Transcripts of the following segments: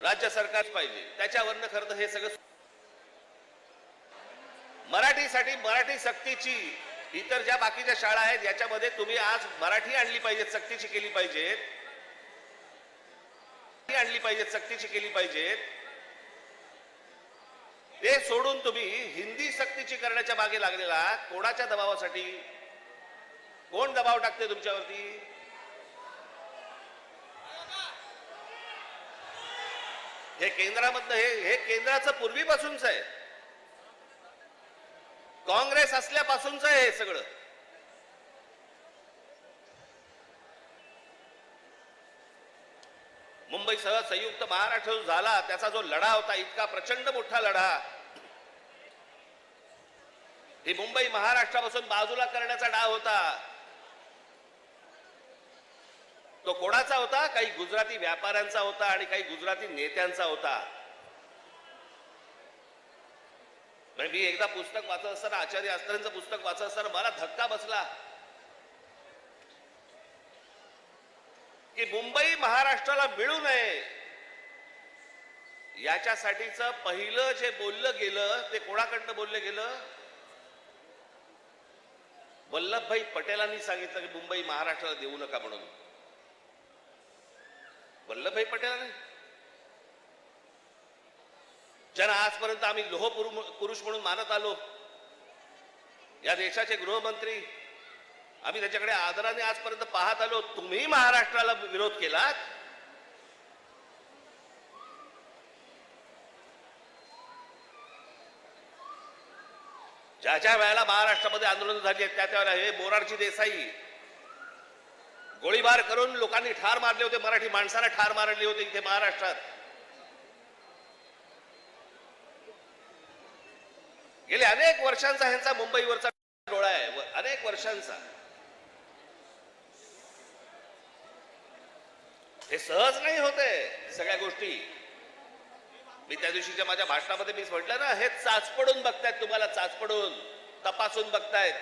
राज्य सरकार पाहिजे त्याच्यावरनं खरं तर हे सगळं मराठीसाठी मराठी सक्तीची इतर ज्या बाकीच्या शाळा आहेत याच्यामध्ये तुम्ही आज मराठी आणली पाहिजे, सक्तीची केली पाहिजे, सक्तीची केली पाहिजे। ते सोडून तुम्ही हिंदी सक्तीची करण्याच्या मागे लागलेला कोणाच्या दबावासाठी? कोण दबाव टाकते तुमच्यावरती? हे केंद्रामधलं हे केंद्राचं पूर्वीपासूनच आहे, काँग्रेस असल्यापासूनच आहे हे सगळं। मुंबईसह संयुक्त महाराष्ट्र झाला त्याचा जो लढा होता, इतका प्रचंड मोठा लढा, ही मुंबई महाराष्ट्रापासून बाजूला करण्याचा डाव होता। तो कोणाचा होता? काही गुजराती व्यापाऱ्यांचा होता आणि काही गुजराती नेत्यांचा होता। मी एकदा पुस्तक वाचत असताना, आचार्य आस्त्रेंचं पुस्तक वाचत असताना मला धक्का बसला की मुंबई महाराष्ट्राला मिळू नये याच्यासाठीचं पहिलं जे बोललं गेलं ते कोणाकडनं बोललं गेलं? वल्लभभाई पटेलांनी सांगितलं की मुंबई महाराष्ट्राला देऊ नका म्हणून। वल्लभभाई पटेलांनी, ज्यांना आजपर्यंत आम्ही लोह पुरुष म्हणून मानत आलो, या देशाचे गृहमंत्री, आम्ही त्याच्याकडे आदराने आजपर्यंत पाहत आलो, तुम्ही महाराष्ट्राला विरोध केलात। ज्या ज्या वेळेला महाराष्ट्रामध्ये आंदोलन झाली आहेत त्या त्यावेळेला हे मोरारजी देसाई गोळीबार करून लोकांनी ठार मारले होते, मराठी माणसाला ठार मारले होते इथे महाराष्ट्रात। गेले अनेक वर्षांचा ह्यांचा मुंबईवरचा डोळा आहे, अनेक वर्षांचा। हे सहज नाही होते सगळ्या गोष्टी। मी त्या दिवशीच्या माझ्या भाषणामध्ये मी म्हटलं ना, हे चाचपडून बघतायत, तुम्हाला चाचपडून तपासून बघतायत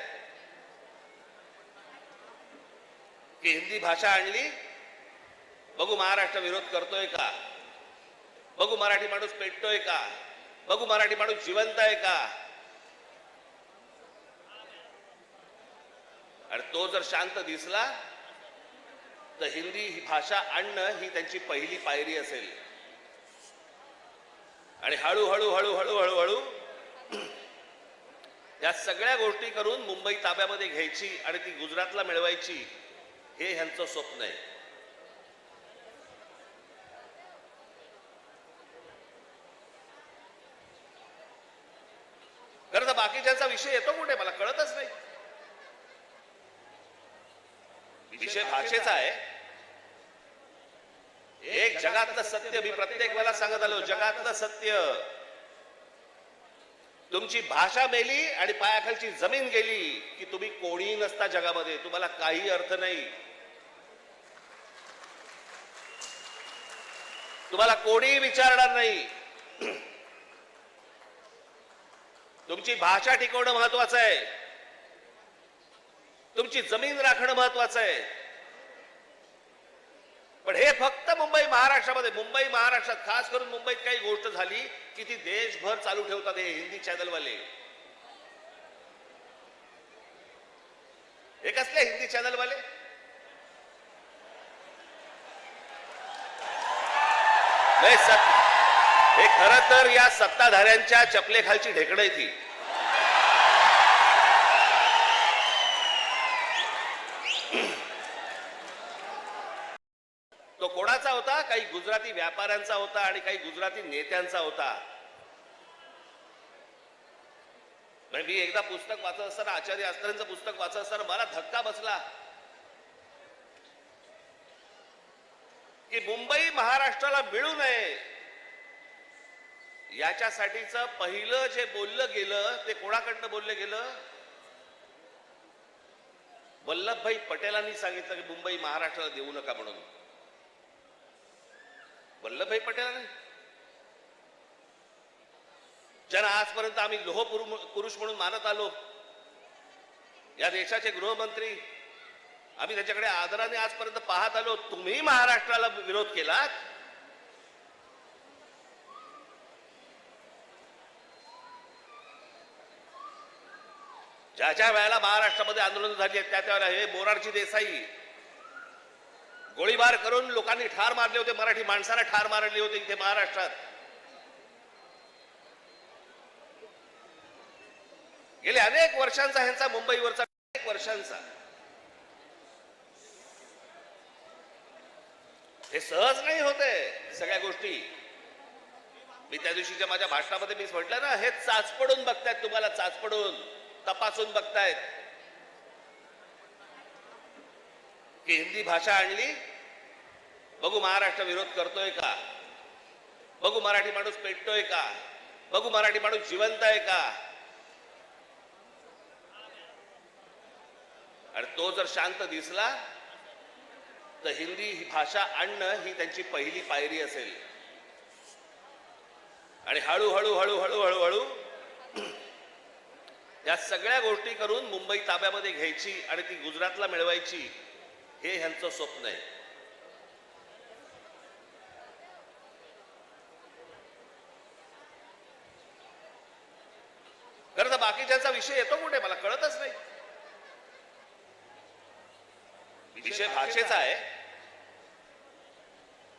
की हिंदी भाषा आणली, बघू महाराष्ट्र विरोध करतोय का, बघू मराठी माणूस पेटतोय का, बघू मराठी माणूस जिवंत आहे का। आणि तो जर शांत दिसला तर हिंदी ही भाषा आणणं ही त्यांची पहिली पायरी असेल। आणि हळूहळू हळूहळू हळूहळू या सगळ्या गोष्टी करून मुंबई ताब्यामध्ये घ्यायची आणि ती गुजरातला मिळवायची, हे ह्यांचं स्वप्न आहे। खरं तर बाकीच्यांचा विषय येतो कुठे मला कळतच नाही। विषय भाषेचा आहे। एक जगातलं सत्य मी प्रत्येक वेळेला सांगत आलो, जगातलं सत्य, तुमची भाषा मेली आणि पायाखालची जमीन गेली की तुम्ही कोणीही नसता जगामध्ये, तुम्हाला काही अर्थ नाही, तुम्हाला कोणीही विचारणार नाही। तुमची भाषा टिकवणं महत्वाचं आहे, तुमची जमीन राखणं महत्वाचं आहे। पण हे फक्त मुंबई महाराष्ट्रामध्ये, मुंबई महाराष्ट्रात खास करून मुंबईत काही गोष्ट झाली की ती देशभर चालू ठेवतात हे हिंदी चॅनलवाले। हे कसले हिंदी चॅनलवाले? हे खरं तर या सत्ताधाऱ्यांच्या चपलेखालची ढेकणं आहे ती। तो कोणाचा होता? काही गुजराती व्यापाऱ्यांचा होता आणि काही गुजराती नेत्यांचा होता। मी एकदा पुस्तक वाचत असताना, आचार्य आस्त्रेंचं पुस्तक वाचत असताना मला धक्का बसला की मुंबई महाराष्ट्राला मिळू नये याच्यासाठीचं पहिलं जे बोललं गेलं ते कोणाकडनं बोललं गेलं? वल्लभभाई पटेलांनी सांगितलं की मुंबई महाराष्ट्राला देऊ नका म्हणून। वल्लभभाई पटेलांनी, ज्यांना आजपर्यंत आम्ही लोह पुरुष म्हणून मानत आलो, या देशाचे गृहमंत्री, आम्ही त्याच्याकडे आदराने आजपर्यंत पाहत आलो, तुम्ही महाराष्ट्राला विरोध केलात। ज्या वेळेला महाराष्ट्रामध्ये आंदोलन झाली आहेत त्या वेळेला हे मोरारजी देसाई गोळीबार करून लोकांनी ठार मारले होते, मराठी माणसाला ठार मारले होते इथे महाराष्ट्रात. गेले अनेक वर्षांचा ह्यांचा मुंबईवरचा अनेक वर्षांचा हे सहज नाही होते सगळ्या गोष्टी. मी त्या दिवशीच्या माझ्या भाषणामध्ये मी म्हटलं ना, हे चाचपडून बघतायत, तुम्हाला चाचपडून तपासून बघतायत की हिंदी भाषा आणली, बघू महाराष्ट्र विरोध करतोय का, बघू मराठी माणूस पेटतोय का, बघू मराठी माणूस जिवंत आहे का. आणि तो जर शांत दिसला तर हिंदी ही भाषा आणणं ही त्यांची पहिली पायरी असेल. आणि हळूहळू हळूहळू हळूहळू या सगळ्या गोष्टी करून मुंबई ताब्यामध्ये घ्यायची आणि ती गुजरातला मिळवायची, हे ह्यांचं स्वप्न आहे. खरं तर बाकीच्यांचा विषय येतो कुठे मला कळतच नाही. विषय भाषेचा आहे.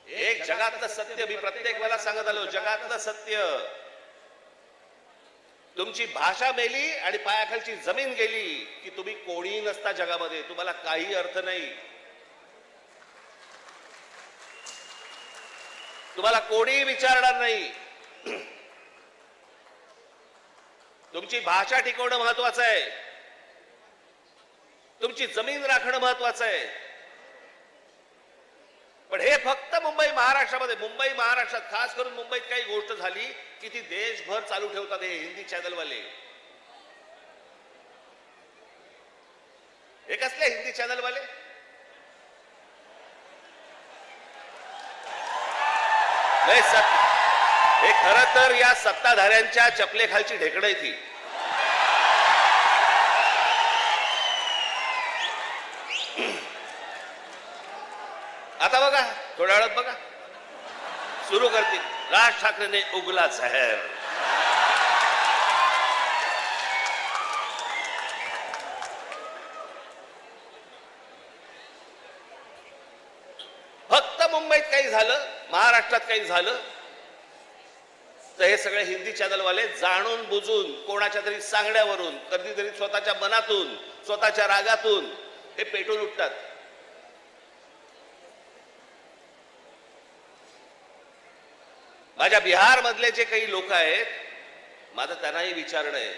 एक जगातलं सत्य मी प्रत्येक वेळेला सांगत आलो, जगातलं सत्य, तुमची भाषा मेली आणि पायाखालची जमीन गेली की तुम्ही कोणीही नसता जगामध्ये, तुम्हाला काही अर्थ नाही. तुम्हाला कोणीही विचारणार नाही. तुमची भाषा टिकवणं महत्वाचं आहे, तुमची जमीन राखणं महत्वाचं आहे. पण हे फक्त मुंबई महाराष्ट्रात खास करून मुंबईत काही गोष्ट झाली की ती देशभर चालू ठेवतात हे हिंदी चॅनलवाले. हे कसले हिंदी चॅनलवाले? हे खरं तर या सत्ताधाऱ्यांच्या चपलेखालची ढेकणं आहे ती. आता बघा, थोड्या वेळात बघा सुरू करतील, राज ठाकरेने उगला जहर. फक्त मुंबईत काही झालं, महाराष्ट्रात काही झालं तर हे सगळे हिंदी चॅनलवाले जाणून बुजून कोणाच्या तरी सांगण्यावरून, कधीतरी स्वतःच्या मनातून, स्वतःच्या रागातून हे पेटून उठतात. माझ्या बिहार मधले जे काही लोक आहेत, माझं त्यांनाही विचारणं आहे,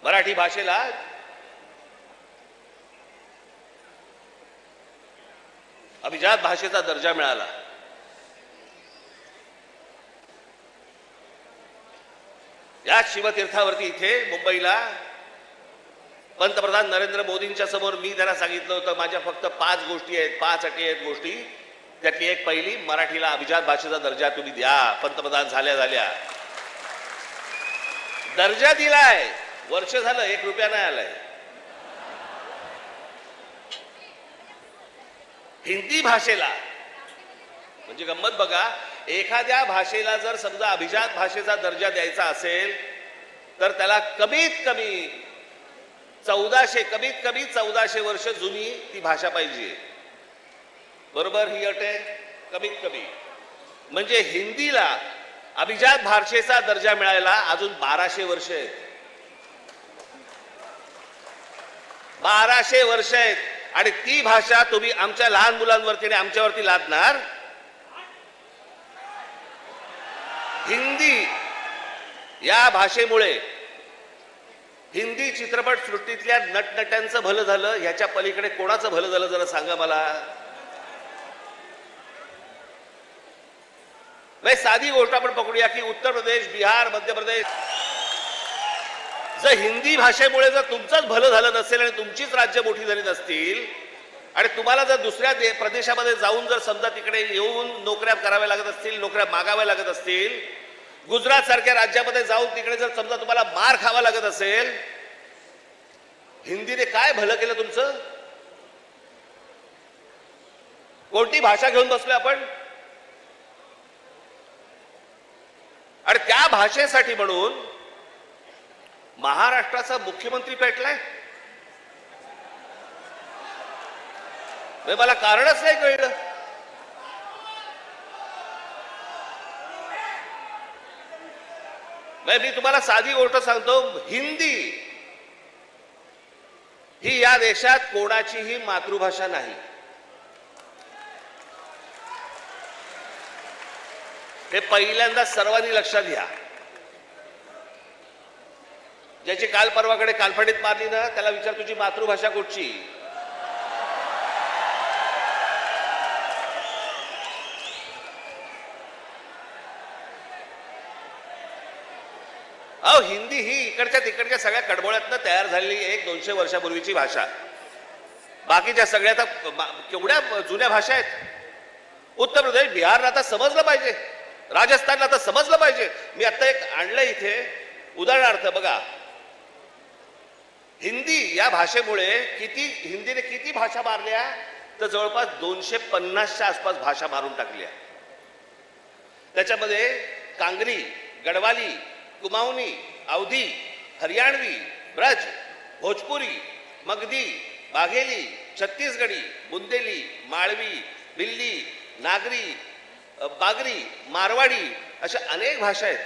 मराठी भाषेला अभिजात भाषेचा दर्जा मिळाला. या शिवतीर्थावरती इथे मुंबईला पंतप्रधान नरेंद्र मोदींच्या समोर मी त्यांना सांगितलं होतं, माझ्या फक्त 5 गोष्टी आहेत, 5 अटी आहेत गोष्टी. त्यातली एक पहिली, मराठीला अभिजात भाषेचा दर्जा तुम्ही द्या. पंतप्रधान झाल्या दर्जा दिलाय, वर्ष झालं, 1 रुपया नाही आलाय. हिंदी भाषेला म्हणजे गंमत बघा, एखाद्या भाषेला जर समजा अभिजात भाषेचा दर्जा द्यायचा असेल तर त्याला कमीत कमी 1400 वर्ष जुनी ती भाषा पाहिजे. बरोबर, ही अट आहे कमीत कमी. म्हणजे हिंदीला अभिजात भाषेचा दर्जा मिळायला अजून 1200 वर्ष आहेत. 1200 वर्ष आहेत. आणि ती भाषा तुम्ही आमच्या लहान मुलांवरती आणि आमच्यावरती लादणार. हिंदी या भाषेमुळे हिंदी चित्रपट सृष्टीतल्या नटनट्यांचं भलं झालं, ह्याच्या पलीकडे कोणाचं भलं झालं जरा सांगा मला. साधी गोष्ट आपण पकडूया की उत्तर प्रदेश, बिहार, मध्य प्रदेश, जर हिंदी भाषेमुळे जर तुमचंच भलं झालं नसेल आणि तुमचीच राज्य मोठी झाली नसतील आणि तुम्हाला जर दुसऱ्या प्रदेशामध्ये जाऊन जर समजा तिकडे येऊन नोकऱ्या कराव्या लागत असतील, नोकऱ्या मागाव्या लागत असतील, गुजरात सारख्या राज्यामध्ये जाऊन तिकडे जर समजा तुम्हाला मार खावा लागत असेल, हिंदीने काय भलं केलं तुमचं? कोणती भाषा घेऊन बसलोय आपण? आणि त्या भाषेसाठी म्हणून महाराष्ट्राचा मुख्यमंत्री पेटलाय. मला कारणच नाही कळलं. मी तुम्हाला साधी गोष्ट सांगतो, हिंदी ही या देशात कोणाचीही मातृभाषा नाही. हे पहिल्यांदा सर्वांनी लक्षात घ्या. ज्याची काल परवाकडे कालफडीत मारली ना, त्याला विचार तुझी मातृभाषा कुठची. अहो, हिंदी ही इकडच्या तिकडच्या सगळ्या कडबोळ्यातनं तयार झालेली 100-200 वर्षापूर्वीची भाषा. बाकीच्या सगळ्या तर केवढ्या जुन्या भाषा आहेत. उत्तर प्रदेश, बिहारला आता समजलं पाहिजे, राजस्थानला तर समजलं पाहिजे. मी आता एक आणलं इथे उदाहरणार्थ बघा. हिंदी या भाषेमुळे हिंदीने किती भाषा मारल्या, तर जवळपास 250च्या आसपास भाषा मारून टाकल्या. त्याच्यामध्ये कांगरी, गडवाली, कुमाऊनी, अवधी, हरियाणवी, ब्रज, भोजपुरी, मगधी, बाघेली, छत्तीसगडी, बुंदेली, माळवी, दिल्ली, नागरी, बागरी, मारवाडी अशा अनेक भाषा आहेत.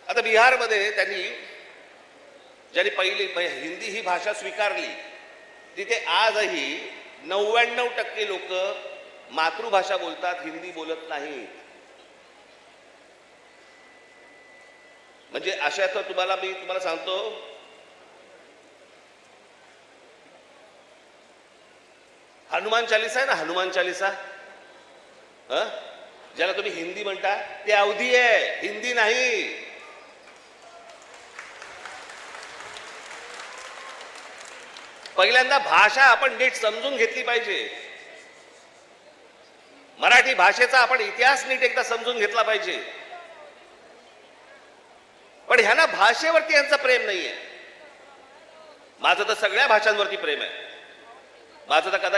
आता बिहारमध्ये ज्यांनी पहिली हिंदी ही भाषा स्वीकारली, तिथे आजही 99% लोक मातृभाषा बोलतात, हिंदी बोलत नाहीत. म्हणजे अशा तर मी तुम्हाला सांगतो, हनुमान चालीसा आहे ना, हनुमान चालीसा, ज्याला तुम्ही हिंदी म्हणता, ते अवधी आहे, हिंदी नाही. पहिल्यांदा भाषा आपण नीट समजून घेतली पाहिजे. मराठी भाषेचा आपण इतिहास नीट एकदा समजून घेतला पाहिजे. पण ह्यांना भाषेवरती यांचं प्रेम नाहीये. माझं तर सगळ्या भाषांवरती प्रेम आहे. माझा तर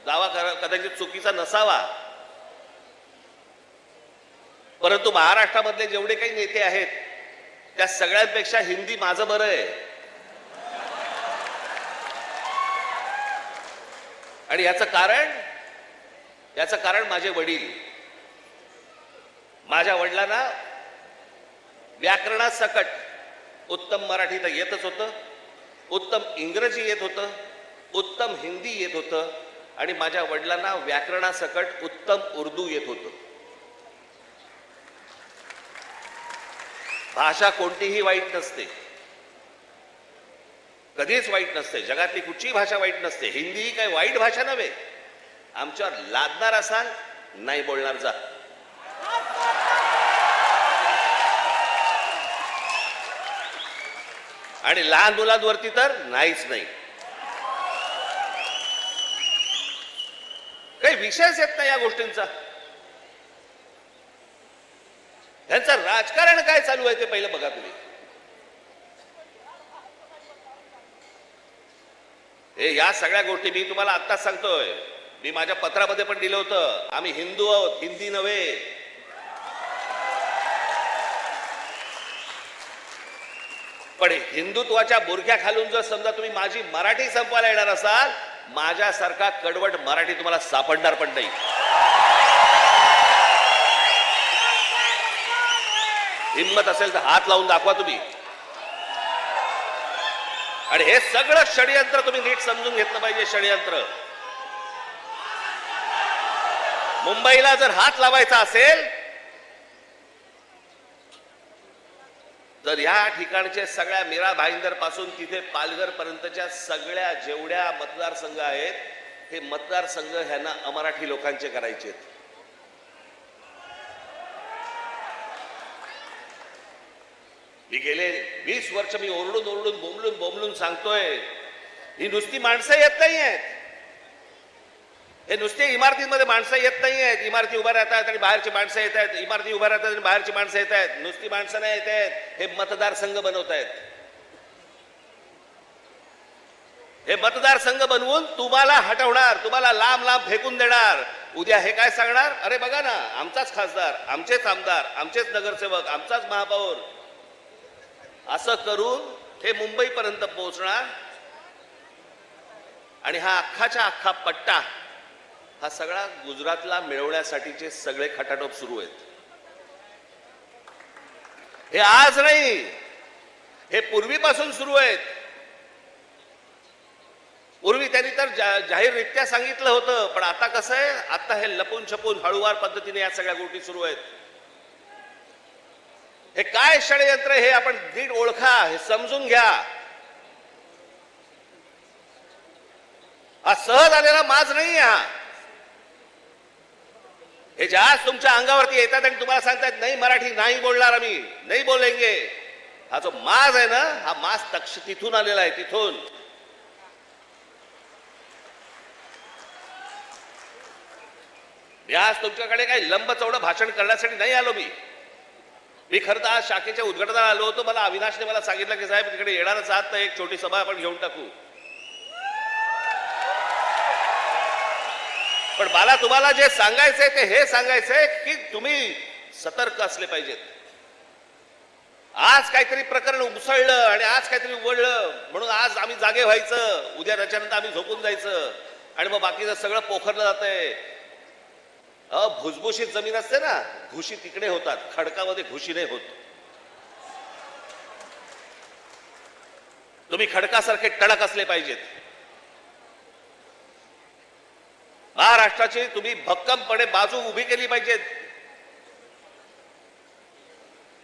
दावा कदाचित चुकीचा नसावा, परंतु महाराष्ट्रामधले जेवढे काही नेते आहेत त्या सगळ्यांपेक्षा हिंदी माझं बरं आहे. आणि याचं कारण माझे वडील. माझ्या वडिलांना व्याकरणासकट उत्तम मराठी तर येतच होतं, उत्तम इंग्रजी येत होतं, उत्तम हिंदी येत होतं, आणि माझ्या वडिलांना व्याकरणासकट उत्तम उर्दू येत होतं. भाषा कोणतीही वाईट नसते, कधीच वाईट नसते. जगातली कुठचीही भाषा वाईट नसते. हिंदी ही काही वाईट भाषा नव्हे. आमच्यावर लादणार असाल, नाही बोलणार जा. आणि लहान मुलांवरती तर नाहीच नाही. काही विषयच येत नाही या गोष्टींचा. त्यांचं राजकारण काय चालू आहे ते पहिलं बघा तुम्ही. या सगळ्या गोष्टी मी तुम्हाला आत्ताच सांगतोय. मी माझ्या पत्रामध्ये पण दिलं होतं, आम्ही हिंदू आहोत, हिंदी नव्हे. पण हिंदुत्वाच्या बुरख्या खालून जर समजा तुम्ही माझी मराठी संपवायला येणार असाल, माझ्यासारखा कडवट मराठी तुम्हाला सापडणार पण नाही. हिम्मत असेल तर हात लावून दाखवा तुम्ही. आणि हे सगळं षडयंत्र तुम्ही नीट समजून घेतलं पाहिजे. षडयंत्र. मुंबईला जर हात लावायचा असेल तर या ठिकाणचे सगळ्या मीरा भाईंदर पासून तिथे पालघर पर्यंतच्या सगळ्या जेवढ्या मतदारसंघ आहेत, हे मतदारसंघ ह्यांना अमराठी लोकांचे करायचे आहेत. मी गेले 20 वर्ष मी ओरडून बोंबलून सांगतोय, ही नुसती माणसं येत नाही आहेत. हे नुसते इमारतींमध्ये माणसं येत नाही आहेत. इमारती उभ्या राहतात आणि बाहेरची माणसं येत आहेत. इमारती उभ्या राहतात आणि बाहेरची माणसं येत आहेत. नुसती माणसं नाही येत आहेत, हे मतदारसंघ बनवत आहेत. हे मतदारसंघ बनवून तुम्हाला हटवणार, तुम्हाला लांब लांब फेकून देणार. उद्या हे काय सांगणार, अरे बघा ना आमचाच खासदार, आमचेच आमदार, आमचेच नगरसेवक, आमचाच महापौर. असं करून हे मुंबईपर्यंत पोहोचणार. आणि हा अख्खाच्या अख्खा पट्टा हा सगळा गुजरातला मिळवण्यासाठीचे सगळे खटाटोप सुरू आहेत. हे आज नाही, हे पूर्वीपासून सुरू आहेत. पूर्वी त्यांनी तर जाहीररित्या सांगितलं होतं, पण आता कसं आहे, आता हे लपून छपून हळूवार पद्धतीने या सगळ्या गोष्टी सुरू आहेत. हे काय षडयंत्र हे आपण नीट ओळखा, हे समजून घ्या. हा सहज आलेला माज नाही. हे जे आज तुमच्या अंगावरती येतात आणि तुम्हाला सांगतात नाही मराठी नाही बोलणार, आम्ही नाही बोलेंगे, हा जो माज आहे ना, हा माज तिथून आलेला आहे, तिथून. मी आज तुमच्याकडे काही लंब चौडं भाषण करण्यासाठी नाही आलो. मी खरं तर आज शाखेच्या उद्घाटनाला आलो होतो. मला अविनाशने मला सांगितलं की साहेब तिकडे येणारच आहात तर एक छोटी सभा आपण घेऊन टाकू. पण मला तुम्हाला जे सांगायचंय ते हे सांगायचंय की तुम्ही सतर्क असले पाहिजेत. आज काहीतरी प्रकरण उसळलं आणि आज काहीतरी उघडलं म्हणून आज आम्ही जागे व्हायचं, उद्या त्याच्यानंतर आम्ही झोपून जायचं आणि मग बाकीचं सगळं पोखरलं जातंय. भुसभुशीत जमीन असते ना, घुशी तिकडे होतात, खडकामध्ये घुशी नाही होत. तुम्ही खडकासारखे टणक असले पाहिजेत. महाराष्ट्राची तुम्ही भक्कमपणे बाजू उभी केली पाहिजे.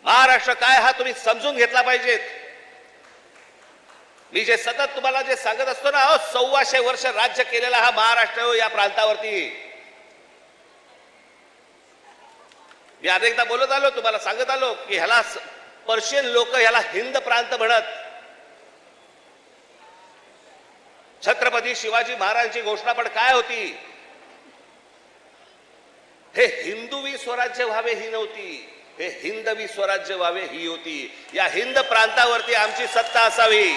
महाराष्ट्र काय हा तुम्ही समजून घेतला पाहिजेत. मी जे सतत तुम्हाला जे सांगत असतो ना, 1400 वर्ष राज्य केलेला हा महाराष्ट्र या प्रांतावरती. मी अनेकदा बोलत आलो, तुम्हाला सांगत आलो की ह्याला पर्शियन लोक ह्याला हिंद प्रांत म्हणत. छत्रपती शिवाजी महाराजांची घोषणा पण काय होती, हे हिंदवी स्वराज्य व्हावे ही नव्हती, हे हिंदवी स्वराज्य व्हावे ही होती. या हिंद प्रांतावरती आमची सत्ता असावी.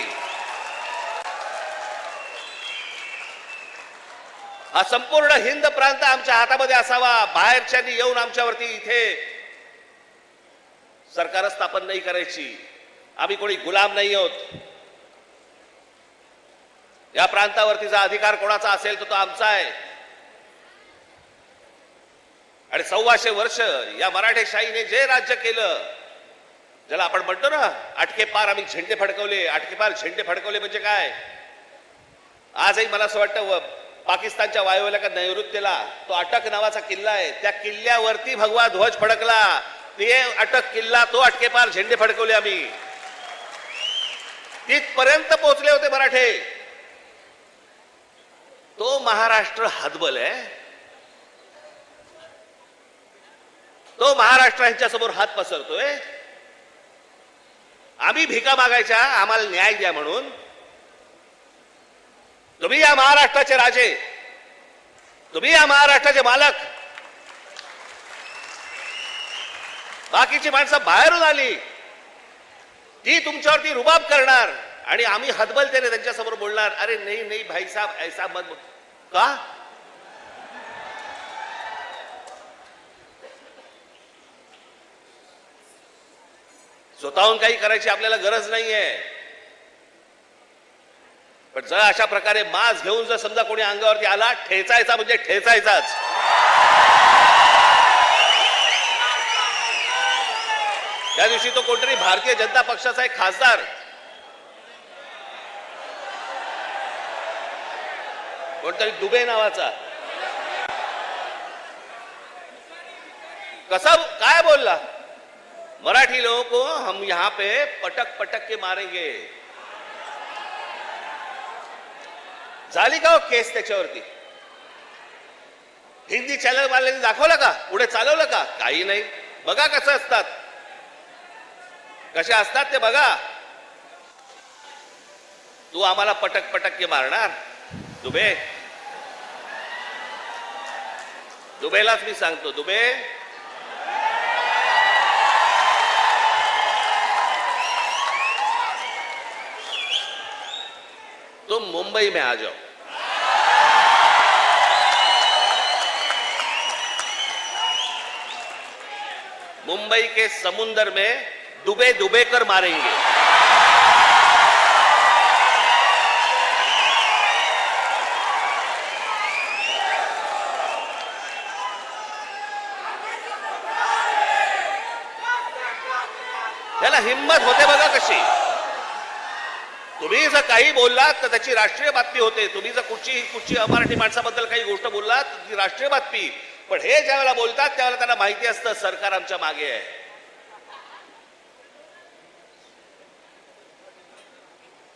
हा संपूर्ण हिंद प्रांत आमच्या हातामध्ये असावा. बाहेरच्यांनी येऊन आमच्यावरती इथे सरकार स्थापन नाही करायची. आम्ही कोणी गुलाम नाही आहोत. या प्रांतावरतीचा अधिकार कोणाचा असेल तर तो आमचा आहे. आणि 1400 वर्ष या मराठेशाहीने जे राज्य केलं, ज्याला आपण म्हणतो ना अटके पार आम्ही झेंडे फडकवले. अटके पार झेंडे फडकवले म्हणजे काय, आजही मला असं वाटतं पाकिस्तानच्या वायुव्याला नैऋत्यला तो अटक नावाचा किल्ला आहे, त्या किल्ल्यावरती भगवा ध्वज फडकला. ते अटक किल्ला, तो अटके पार झेंडे फडकवले आम्ही. तिथपर्यंत पोहोचले होते मराठे. तो महाराष्ट्र हतबल आहे. तो महाराष्ट्र यांच्या समोर हात पसरतोय. आम्ही भिका मागायच्या आम्हाला न्याय द्या म्हणून. तुम्ही या महाराष्ट्राचे राजे, तुम्ही या महाराष्ट्राचे मालक. बाकीची माणसं बाहेरून आली, ती तुमच्यावरती रुबाब करणार आणि आम्ही हतबलतेने त्यांच्या समोर बोलणार, अरे नाही नाही भाई साहब ऐसा मत. का स्वतःहून काही करायची आपल्याला गरज नाहीये. पण जर अशा प्रकारे माज घेऊन जर समजा कोणी अंगावरती आला, ठेचायचा म्हणजे ठेचायचाच. त्या दिवशी तो कोणतरी भारतीय जनता पक्षाचा एक खासदार कोणतरी दुबे नावाचा कसा काय बोलला, मराठी लोगों को हम यहां पे पटक पटक के मारेंगे. झाली का हो केस त्याच्यावरती? हिंदी चॅनल वाल्यांनी दाखवलं का, पुढे चालवलं का? काही नाही. बघा कसं असतात, कसे असतात ते बघा. तू आम्हाला पटक पटक के मारणार दुबे? दुबेलाच मी सांगतो, दुबे तुम मुंबई में आ जाओ, मुंबई के समुंदर में डूबे डूबे कर मारेंगे। त्याला हिम्मत होते बघा कशी। तुम्ही जर काही बोललात तर त्याची राष्ट्रीय बातमी होते, तुम्ही जर कुठची अमराठी माणसाबद्दल काही गोष्ट बोललात तर ती राष्ट्रीय बातमी। पण हे ज्यावेळेला बोलतात त्यावेळेला त्यांना माहिती असतं सरकार आमच्या मागे आहे।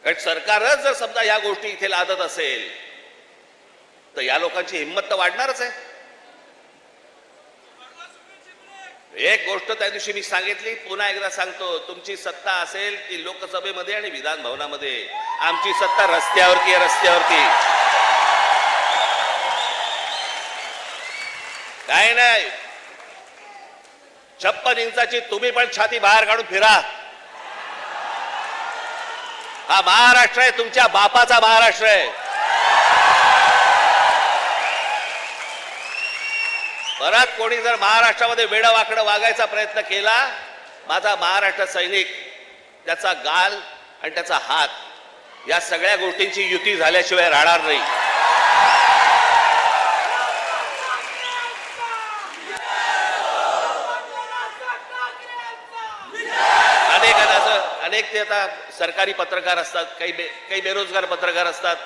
कारण सरकारच जर समजा या गोष्टी इथे लादत असेल तर या लोकांची हिंमत तर वाढणारच आहे। एक गोष्ट त्या दिवशी मी सांगितली, पुन्हा एकदा सांगतो, तुमची सत्ता असेल ती लोकसभेमध्ये आणि विधान भवनामध्ये, आमची सत्ता रस्त्यावरती आहे, रस्त्यावरती। काय नाही, 56 इंचाची तुम्ही पण छाती बाहेर काढून फिरा। हा महाराष्ट्र आहे, तुमच्या बापाचा महाराष्ट्र आहे। परत कोणी जर महाराष्ट्रामध्ये वेडं वाकडं वागायचा प्रयत्न केला, माझा महाराष्ट्र सैनिक त्याचा गाल आणि त्याचा हात या सगळ्या गोष्टींची युती झाल्याशिवाय राहणार नाही। अनेक ते आता सरकारी पत्रकार असतात, काही बेरोजगार पत्रकार असतात,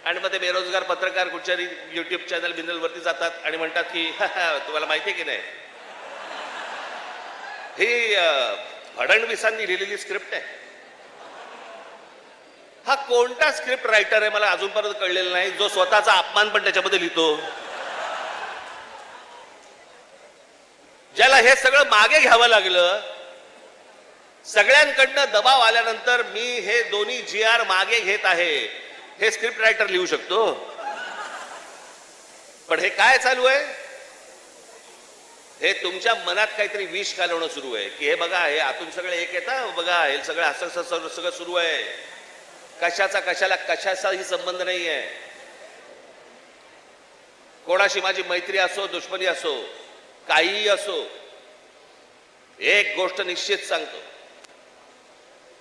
आणि मग ते बेरोजगार पत्रकार कुठच्याही युट्यूब चॅनल बिनल वरती जातात आणि म्हणतात की तुम्हाला माहिती आहे की नाही, ही फडणवीसांनी लिहिलेली स्क्रिप्ट आहे। हा कोणता स्क्रिप्ट रायटर आहे मला अजूनपर्यंत कळलेला नाही, जो स्वतःचा अपमान पण त्याच्यामध्ये लिहितो, ज्याला हे सगळं मागे घ्यावं लागलं। सगळ्यांकडनं दबाव आल्यानंतर मी हे दोन्ही GR मागे घेत आहे हे स्क्रिप्ट रायटर लिहू शकतो। पण हे काय चालू आहे, हे तुमच्या मनात काहीतरी विष घालवणं सुरू आहे की हे बघा, हे आतून सगळे एक येतं, बघा हे सगळं असं सगळं सुरू आहे, कशाचाही संबंध नाही आहे। कोणाशी माझी मैत्री असो, दुश्मनी असो, काहीही असो, एक गोष्ट निश्चित सांगतो,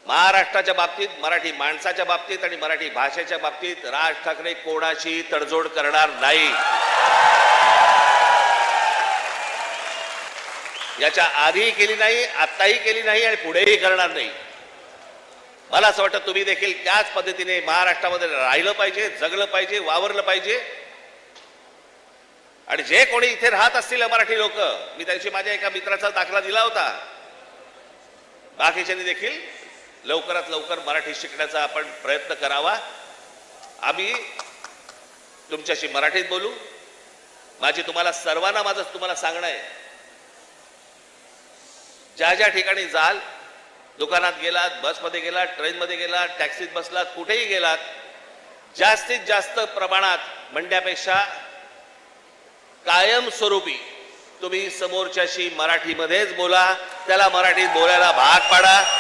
महाराष्ट्राच्या बाबतीत, मराठी माणसाच्या बाबतीत आणि मराठी भाषेच्या बाबतीत राज ठाकरे कोणाशी तडजोड करणार नाही। याच्या आधीही केली नाही, आताही केली नाही आणि पुढेही करणार नाही। मला असं वाटतं तुम्ही देखील त्याच पद्धतीने महाराष्ट्रामध्ये राहिलं पाहिजे, जगलं पाहिजे, वावरलं पाहिजे। आणि जे कोणी इथे राहत असतील मराठी लोक, मी त्यांची माझ्या एका मित्राचा दाखला दिला होता, बाकीच्यांनी देखील लवकरात लवकर मराठी शिकण्याचा आपण प्रयत्न करावा। आम्ही तुमच्याशी मराठीत बोलू। माझं तुम्हाला सांगणं आहे, ज्या ज्या ठिकाणी जाल, दुकानात गेलात, बसमध्ये गेलात, ट्रेनमध्ये गेलात, टॅक्सीत बसलात, कुठेही गेलात, जास्तीत जास्त प्रमाणात म्हणण्यापेक्षा कायमस्वरूपी तुम्ही समोरच्याशी मराठीमध्येच बोला, त्याला मराठीत बोलायला भाग पाडा।